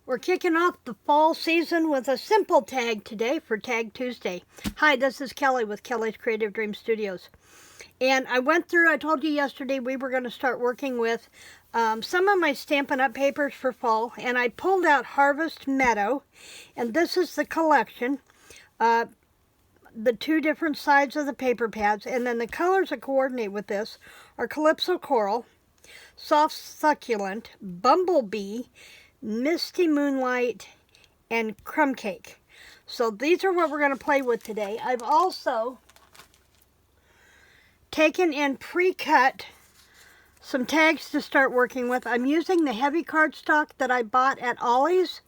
We're kicking off the fall season with a simple tag today for Tag Tuesday. Hi, this is Kelly with Kelly's Creative Dream Studios. And I told you yesterday we were going to start working with some of my Stampin' Up! Papers for fall. And I pulled out Harvest Meadow. And this is the collection. The two different sides of the paper pads. And then the colors that coordinate with this are Calypso Coral, Soft Succulent, Bumblebee, Misty Moonlight, and Crumb Cake. So these are what we're going to play with today. I've also taken and pre-cut some tags to start working with. I'm using the heavy cardstock that I bought at Ollie's.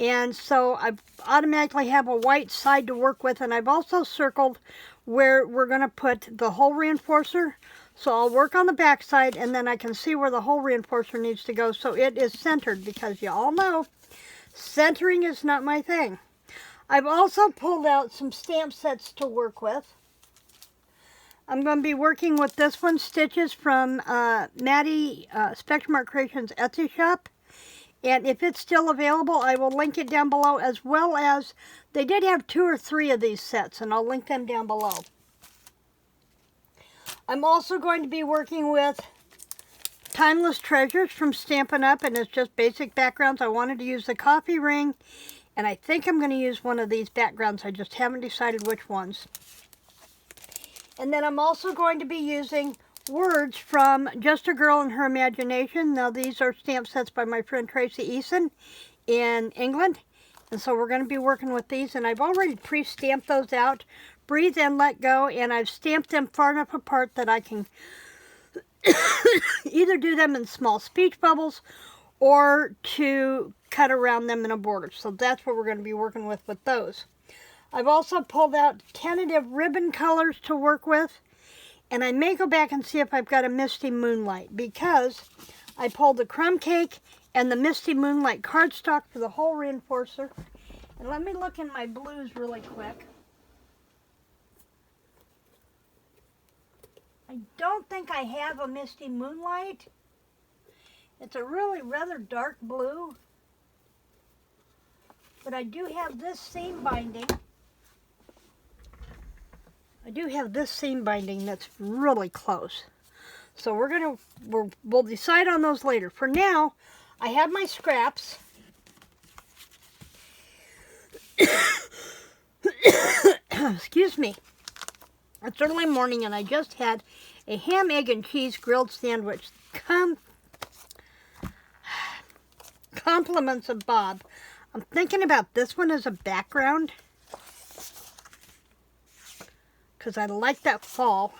And so I automatically have a white side to work with. And I've also circled where we're going to put the hole reinforcer. So I'll work on the back side, and then I can see where the hole reinforcer needs to go so it is centered, because you all know centering is not my thing. I've also pulled out some stamp sets to work with. I'm going to be working with this one, Stitches from Maddie Spectrum Art Creations Etsy shop. And if it's still available, I will link it down below, as well as they did have 2 or 3 of these sets, and I'll link them down below. I'm also going to be working with Timeless Treasures from Stampin' Up! And it's just basic backgrounds. I wanted to use the coffee ring, and I think I'm going to use one of these backgrounds. I just haven't decided which ones. And then I'm also going to be using words from Just a Girl and Her Imagination. Now these are stamp sets by my friend Tracy Eason in England. And so we're going to be working with these, and I've already pre-stamped those out. Breathe and Let Go, and I've stamped them far enough apart that I can either do them in small speech bubbles or to cut around them in a border. So that's what we're going to be working with those. I've also pulled out tentative ribbon colors to work with, and I may go back and see if I've got a Misty Moonlight, because I pulled the Crumb Cake and the Misty Moonlight cardstock for the hole reinforcer. And let me look in my blues really quick. I don't think I have a Misty Moonlight. It's a really rather dark blue. But I do have this seam binding. That's really close. So we'll decide on those later. For now, I have my scraps. Excuse me. It's early morning, and I just had a ham, egg, and cheese grilled sandwich. Compliments of Bob. I'm thinking about this one as a background, because I like that fall.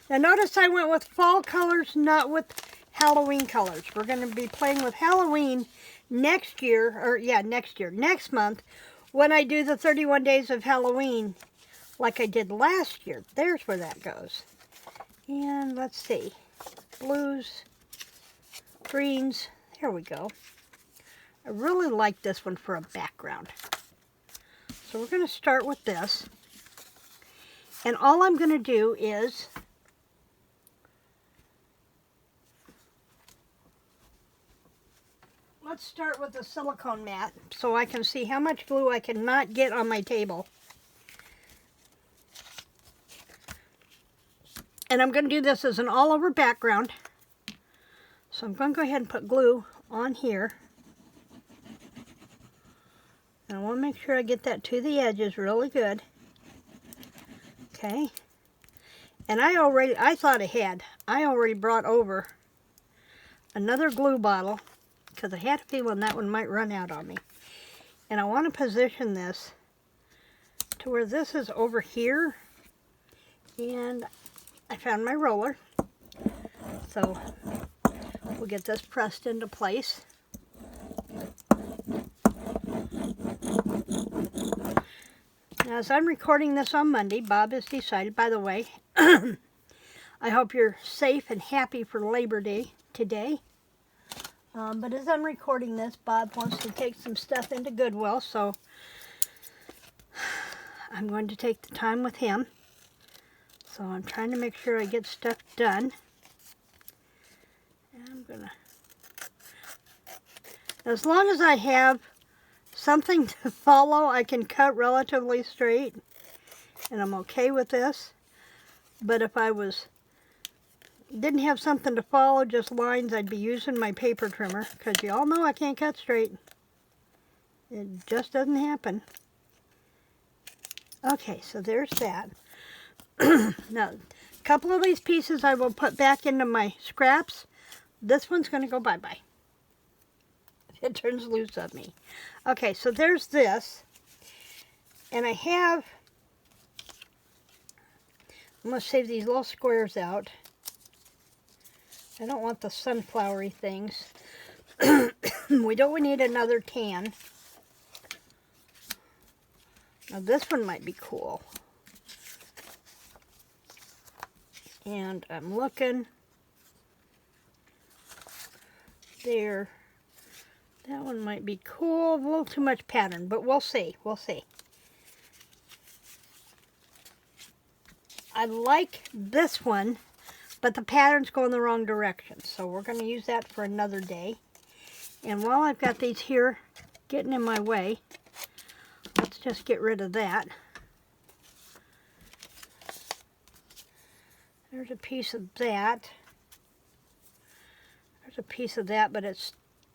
Now notice I went with fall colors, not with Halloween colors. We're going to be playing with Halloween next month, when I do the 31 days of Halloween like I did last year. There's where that goes. And let's see. Blues, greens, there we go. I really like this one for a background. So we're going to start with this. And all I'm going to do is let's start with the silicone mat so I can see how much glue I cannot get on my table. And I'm going to do this as an all-over background. So I'm going to go ahead and put glue on here. And I want to make sure I get that to the edges really good. Okay. And I thought ahead. I already brought over another glue bottle, because I had a feeling that one might run out on me. And I want to position this to where this is over here. And I found my roller. So we'll get this pressed into place. Now, as I'm recording this on Monday, Bob has decided, by the way, I hope you're safe and happy for Labor Day today. But as I'm recording this, Bob wants to take some stuff into Goodwill, so I'm going to take the time with him. So I'm trying to make sure I get stuff done. And I'm going to As long as I have something to follow, I can cut relatively straight, and I'm okay with this. But if I didn't have something to follow, just lines, I'd be using my paper trimmer, because you all know I can't cut straight. It just doesn't happen. Okay, so there's that. Now, a couple of these pieces I will put back into my scraps. This one's going to go bye-bye. It turns loose on me. Okay, so there's this. And I have, I'm going to save these little squares out. I don't want the sunflowery things. We don't need another tan. Now this one might be cool. And I'm looking there. That one might be cool. A little too much pattern, but we'll see. We'll see. I like this one, but the pattern's going the wrong direction. So we're going to use that for another day. And while I've got these here getting in my way, let's just get rid of that. There's a piece of that. There's a piece of that, but it's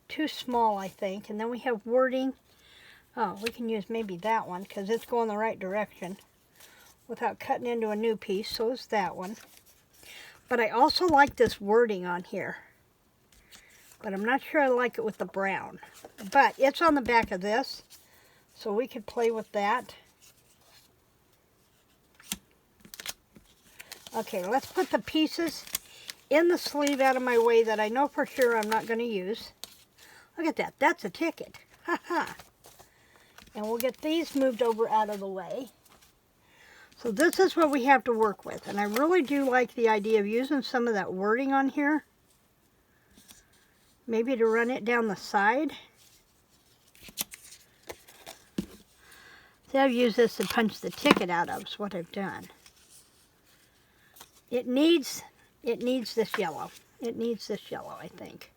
too small, I think. And then we have wording. Oh, we can use maybe that one because it's going the right direction without cutting into a new piece. So is that one. But I also like this wording on here. But I'm not sure I like it with the brown. But it's on the back of this, so we could play with that. Okay, let's put the pieces in the sleeve out of my way that I know for sure I'm not going to use. Look at that. That's a ticket. Ha ha. And we'll get these moved over out of the way. So this is what we have to work with. And I really do like the idea of using some of that wording on here. Maybe to run it down the side. See, I've used this to punch the ticket out of, is what I've done. It needs this yellow. It needs this yellow, I think.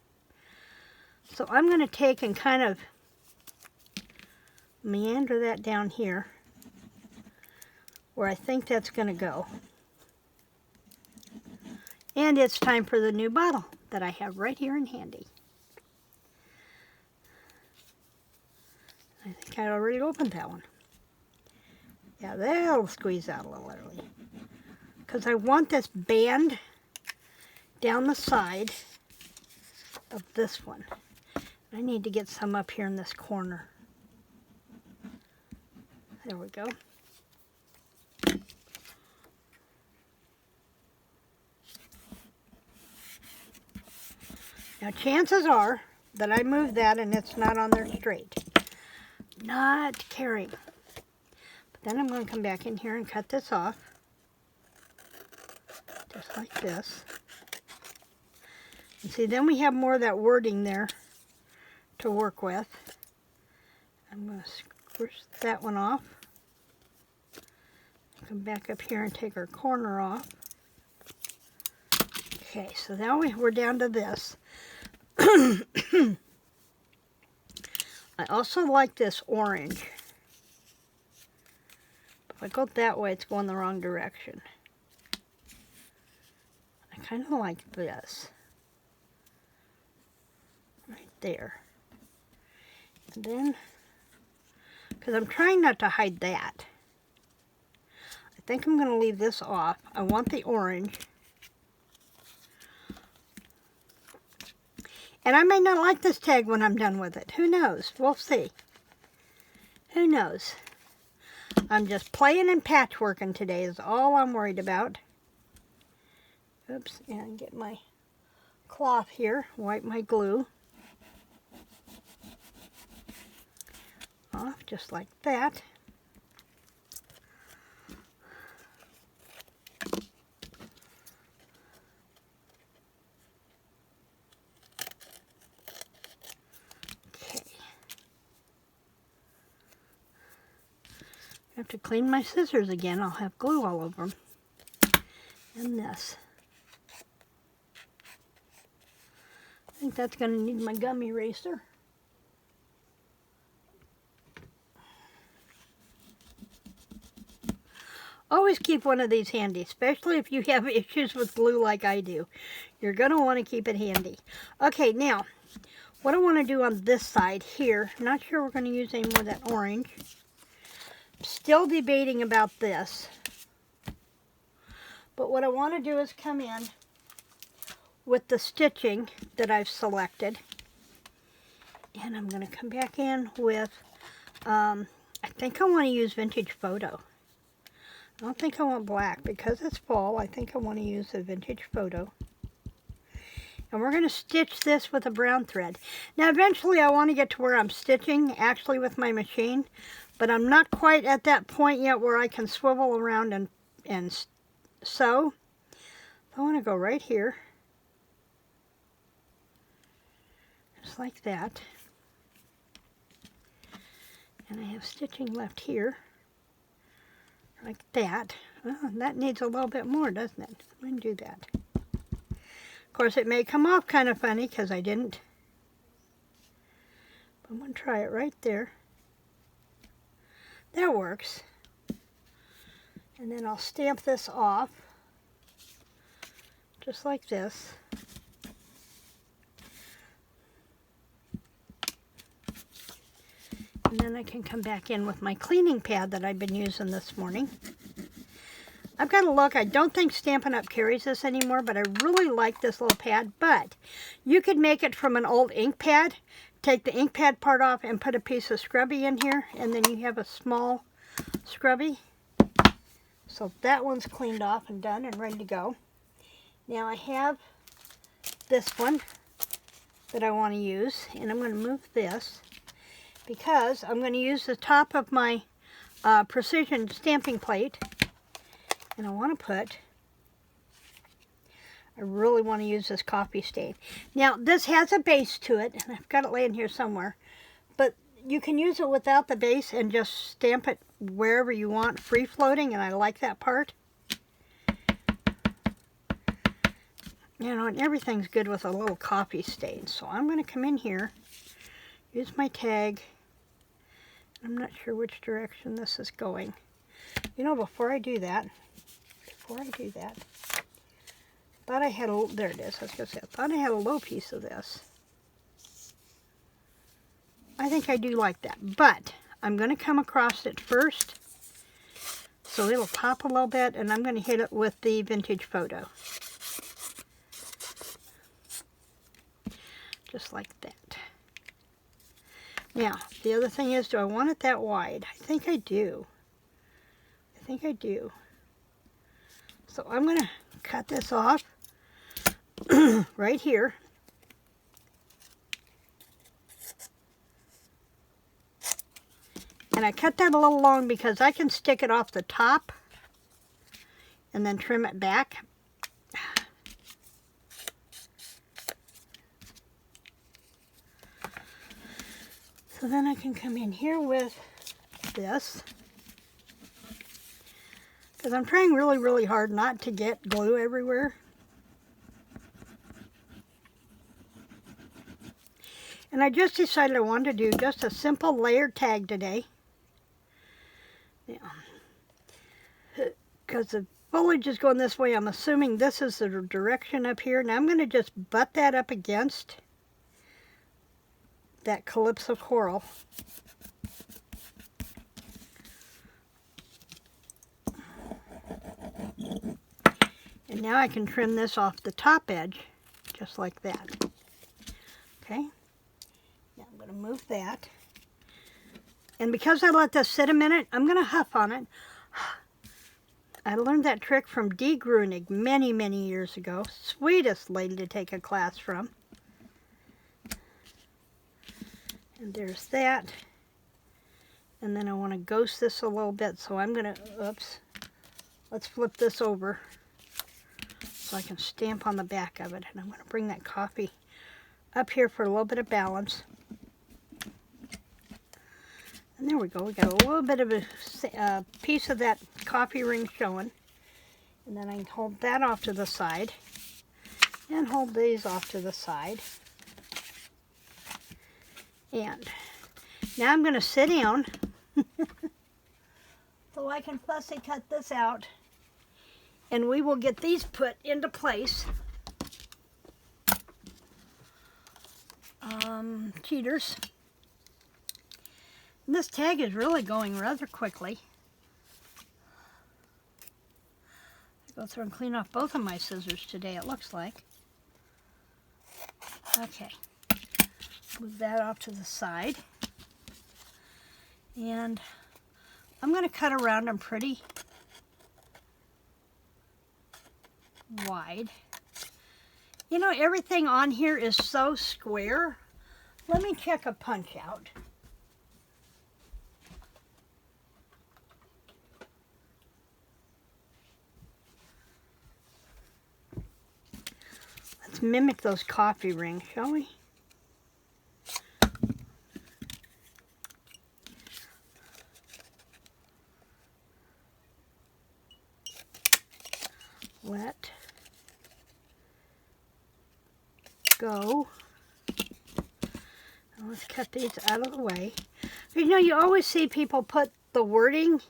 So I'm going to take and kind of meander that down here where I think that's going to go. And it's time for the new bottle that I have right here in handy. I think I already opened that one. Yeah, that'll squeeze out a little early. Because I want this band down the side of this one. I need to get some up here in this corner. There we go. Now chances are that I moved that and it's not on there straight. Not caring. But then I'm going to come back in here and cut this off. Just like this. And see, then we have more of that wording there to work with. I'm going to squish that one off. Come back up here and take our corner off. Okay, so now we're down to this. I also like this orange. If I go that way, it's going the wrong direction. I kind of like this. Right there. And then, because I'm trying not to hide that. I think I'm going to leave this off. I want the orange. And I may not like this tag when I'm done with it. Who knows? We'll see. Who knows? I'm just playing and patchworking today is all I'm worried about. Oops, and get my cloth here. Wipe my glue off just like that. I have to clean my scissors again. I'll have glue all over them. And this. I think that's going to need my gum eraser. Always keep one of these handy, especially if you have issues with glue like I do. You're going to want to keep it handy. Okay, now, what I want to do on this side here, not sure we're going to use any more of that orange. Still debating about this. But what I want to do is come in with the stitching that I've selected. And I'm going to come back in with, I think I want to use Vintage Photo. I don't think I want black because it's fall. I think I want to use a Vintage Photo. And we're going to stitch this with a brown thread. Now eventually I want to get to where I'm stitching actually with my machine, but I'm not quite at that point yet where I can swivel around and sew. I want to go right here. Just like that. And I have stitching left here. Like that. Oh, that needs a little bit more, doesn't it? I'm going to do that. Of course, it may come off kind of funny because I didn't. But I'm going to try it right there. That works. And then I'll stamp this off. Just like this. And then I can come back in with my cleaning pad that I've been using this morning. I've got to look. I don't think Stampin' Up! Carries this anymore, but I really like this little pad. But you could make it from an old ink pad. Take the ink pad part off and put a piece of scrubby in here. And then you have a small scrubby. So that one's cleaned off and done and ready to go. Now I have this one that I want to use. And I'm going to move this, because I'm going to use the top of my precision stamping plate, and I want to put, I really want to use this coffee stain. Now this has a base to it, and I've got it laying here somewhere, but you can use it without the base and just stamp it wherever you want, free floating, and I like that part. You know, and everything's good with a little coffee stain, so I'm going to come in here, use my tag. I'm not sure which direction this is going. You know, before I do that, thought I had a, there it is, I was going to say, I thought I had a low piece of this. I think I do like that, but I'm going to come across it first, so it'll pop a little bit, and I'm going to hit it with the Vintage Photo. Just like that. Now, the other thing is, do I want it that wide? I think I do. I think I do. So I'm going to cut this off right here. And I cut that a little long because I can stick it off the top and then trim it back. So then I can come in here with this, because I'm trying really, really hard not to get glue everywhere. And I just decided I wanted to do just a simple layered tag today. Yeah. Because the foliage is going this way, I'm assuming this is the direction up here. Now I'm going to just butt that up against that Calypso coral. And now I can trim this off the top edge, just like that. Okay, now I'm going to move that. And because I let this sit a minute, I'm going to huff on it. I learned that trick from Dee Grunig many, many years ago. Sweetest lady to take a class from. And there's that. And then I want to ghost this a little bit, so I'm going to, oops, let's flip this over so I can stamp on the back of it. And I'm going to bring that coffee up here for a little bit of balance. And there we go. We got a little bit of a piece of that coffee ring showing. And then I can hold that off to the side and hold these off to the side. And now I'm going to sit down. So so I can fussy cut this out, and we will get these put into place. Cheaters. This tag is really going rather quickly. Go through and clean off both of my scissors today, it looks like. Okay, move that off to the side. And I'm going to cut around them pretty wide. You know, everything on here is so square. Let me check a punch out. Let's mimic those coffee rings, shall we? Let go. Now let's cut these out of the way. You know, you always see people put the wording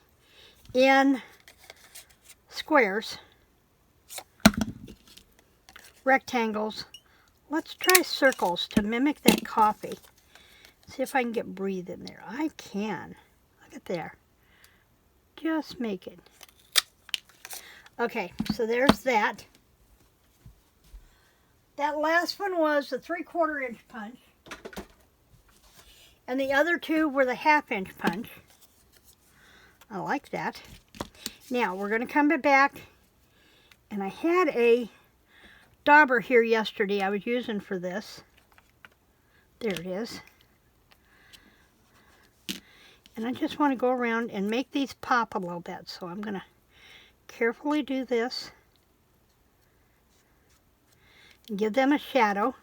in squares, rectangles. Let's try circles to mimic that coffee. See if I can get breathe in there. I can. Look at there. Just make it. Okay, so there's that. That last one was the 3/4 inch punch. And the other two were the 1/2 inch punch. I like that. Now, we're going to come back. And I had a dauber here yesterday I was using for this. There it is. And I just want to go around and make these pop a little bit. So I'm going to carefully do this and give them a shadow.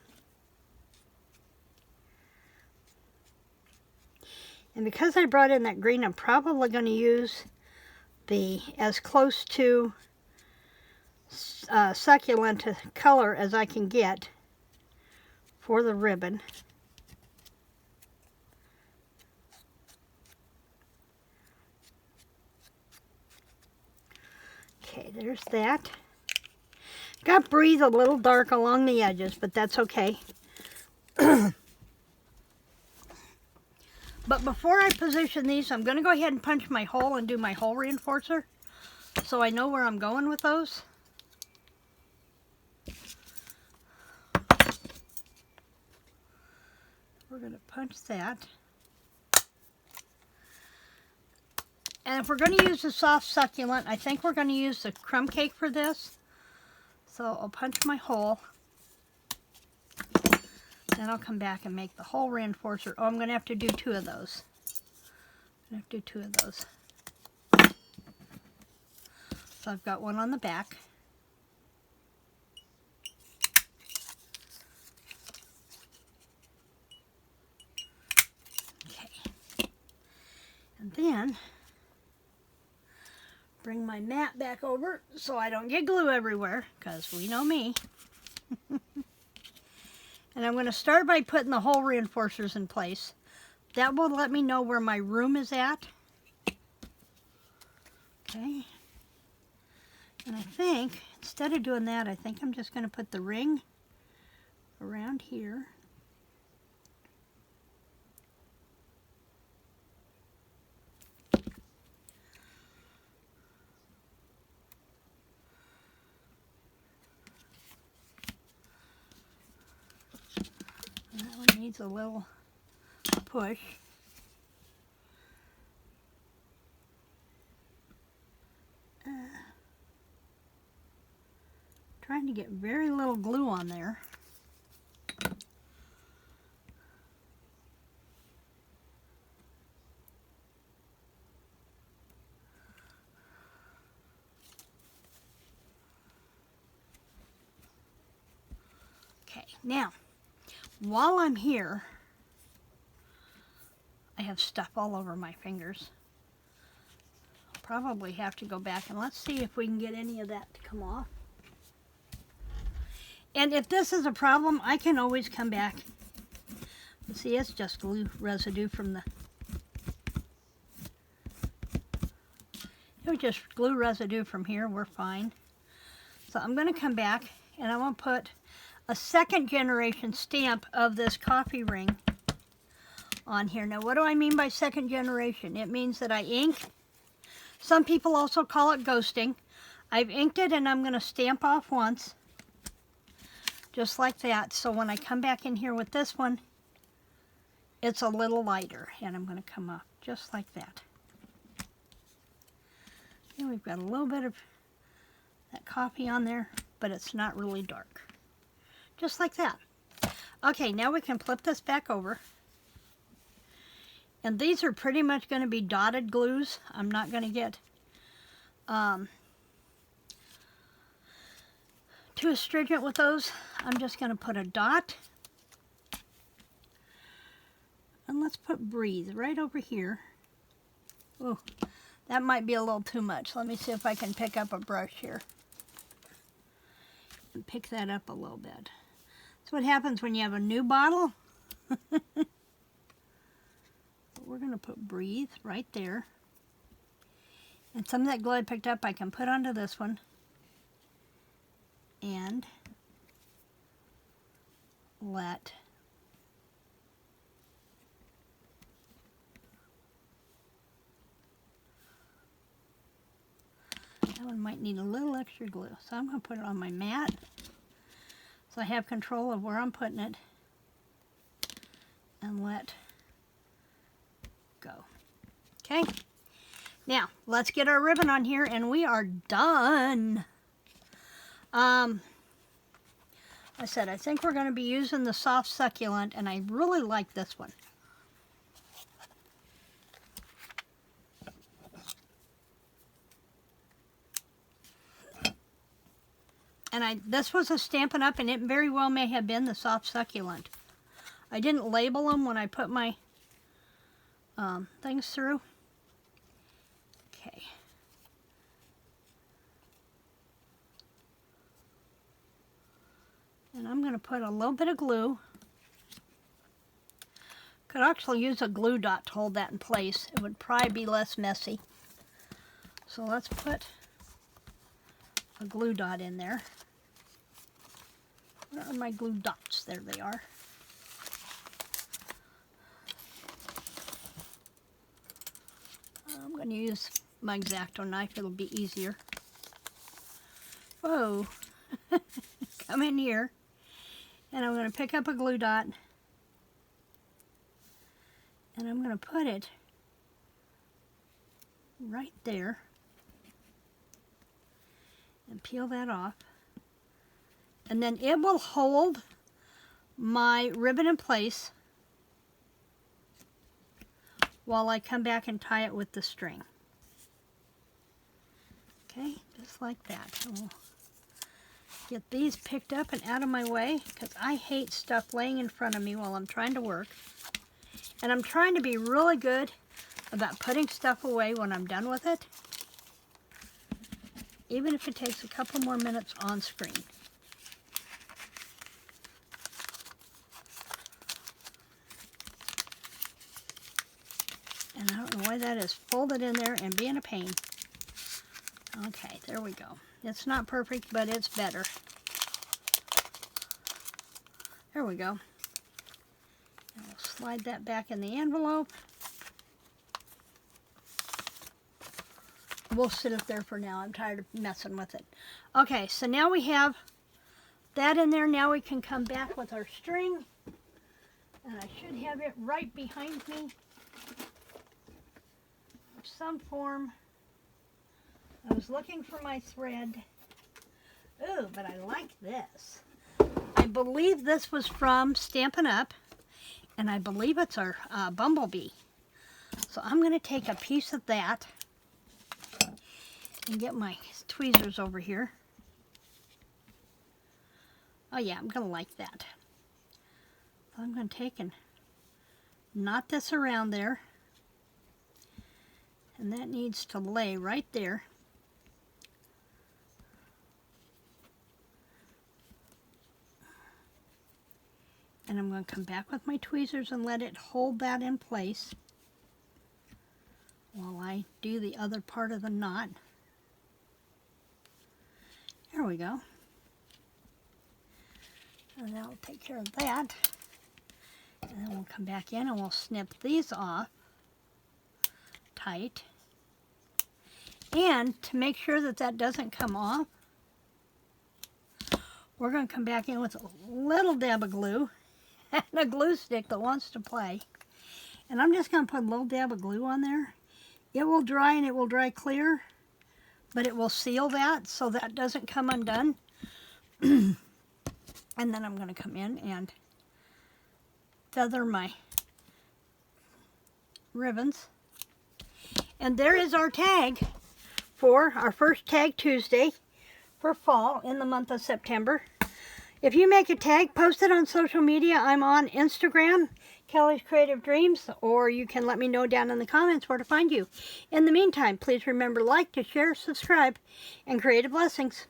And because I brought in that green, I'm probably going to use the as close to succulent color as I can get for the ribbon. Okay, there's that. Got breathe a little dark along the edges, but that's okay. But before I position these, I'm going to go ahead and punch my hole and do my hole reinforcer so I know where I'm going with those. We're going to punch that. And if we're going to use the soft succulent, I think we're going to use the crumb cake for this. So I'll punch my hole. Then I'll come back and make the hole reinforcer. Oh, I'm going to have to do 2 of those. I'm going to have to do 2 of those. So I've got one on the back. Okay. And then bring my mat back over so I don't get glue everywhere, because we know me. And I'm going to start by putting the hole reinforcers in place. That will let me know where my room is at. Okay. And I think, instead of doing that, I think I'm just going to put the ring around here. That one needs a little push. Trying to get very little glue on there. Okay, now, while I'm here, I have stuff all over my fingers. I'll probably have to go back and let's see if we can get any of that to come off. And if this is a problem, I can always come back. See, it's just glue residue from the... It was just glue residue from here. We're fine. So I'm going to come back and I want to put a second generation stamp of this coffee ring on here. Now, what do I mean by second generation? It means that I ink. Some people also call it ghosting. I've inked it and I'm going to stamp off once, just like that. So when I come back in here with this one, it's a little lighter, and I'm going to come up just like that. And we've got a little bit of that coffee on there, but it's not really dark. Just like that. Okay, now we can flip this back over. And these are pretty much going to be dotted glues. I'm not going to get too astringent with those. I'm just going to put a dot. And let's put breathe right over here. Oh, that might be a little too much. Let me see if I can pick up a brush here. And pick that up a little bit. That's what happens when you have a new bottle. We're going to put breathe right there. And some of that glue I picked up I can put onto this one. And let that one might need a little extra glue. So I'm going to put it on my mat so I have control of where I'm putting it. And let go. Okay, now let's get our ribbon on here and we are done. I said I think we're going to be using the soft succulent, and I really like this one. And this was a Stampin' Up, and it very well may have been the soft succulent. I didn't label them when I put my things through. Okay. And I'm going to put a little bit of glue. Could actually use a glue dot to hold that in place. It would probably be less messy. So let's put a glue dot in there. Where are my glue dots? There they are. I'm going to use my X-Acto knife. It'll be easier. Whoa. Come in here. And I'm going to pick up a glue dot. And I'm going to put it right there. And peel that off. And then it will hold my ribbon in place while I come back and tie it with the string. Okay, just like that. We'll get these picked up and out of my way because I hate stuff laying in front of me while I'm trying to work. And I'm trying to be really good about putting stuff away when I'm done with it, even if it takes a couple more minutes on screen. And I don't know why that is folded in there and being a pain. Okay, there we go. It's not perfect, but it's better. There we go. And we'll slide that back in the envelope. We'll sit it there for now. I'm tired of messing with it. Okay, so now we have that in there. Now we can come back with our string. And I should have it right behind me. Some form. I was looking for my thread. Ooh, but I like this. I believe this was from Stampin' Up, and I believe it's our bumblebee. So I'm going to take a piece of that and get my tweezers over here. Oh yeah, I'm going to like that. So I'm going to take and knot this around there. And that needs to lay right there. And I'm going to come back with my tweezers and let it hold that in place while I do the other part of the knot. There we go. And that'll take care of that. And then we'll come back in and we'll snip these off tight. And to make sure that that doesn't come off, we're going to come back in with a little dab of glue and a glue stick that wants to play. And I'm just going to put a little dab of glue on there. It will dry and it will dry clear, but it will seal that so that doesn't come undone. And then I'm going to come in and feather my ribbons. And there is our tag for our first Tag Tuesday for fall in the month of September. If you make a tag, post it on social media. I'm on Instagram, Kelly's Creative Dreams, or you can let me know down in the comments where to find you. In the meantime, please remember to like, to share, subscribe, and creative blessings.